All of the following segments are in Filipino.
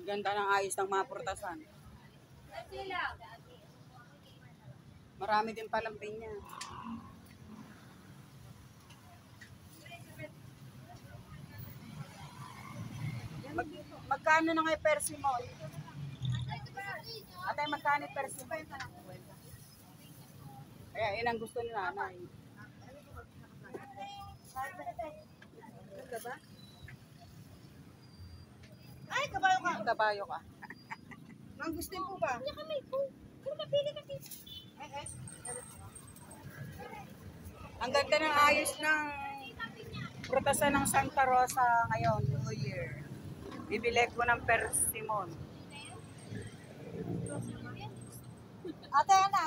Ganda ng ayos ng mga prutasan. Marami din palang pinya. Magkano na ngayon persimmon? Atay, magkano persimmon? Kaya yun ang gusto ni nanay. Ganda ba? Ay, kabayo ka. Kabayo ka. Mangustin po ba? Hindi kami po. Kung napili kasi. Ang ganda ng ayos ng prutasan ng Santa Rosa ngayon, New Year. Bibili ko ng persimmon. Ate, ano?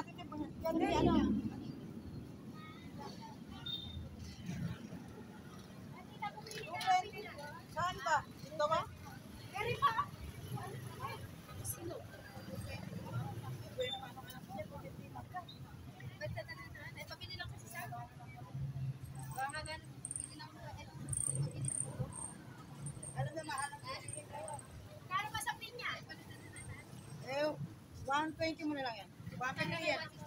Yan din, ano? Saan ba? Ito ba? Kari pa. Kano ba sa pinya? 120 mo na lang yan. 150 yan.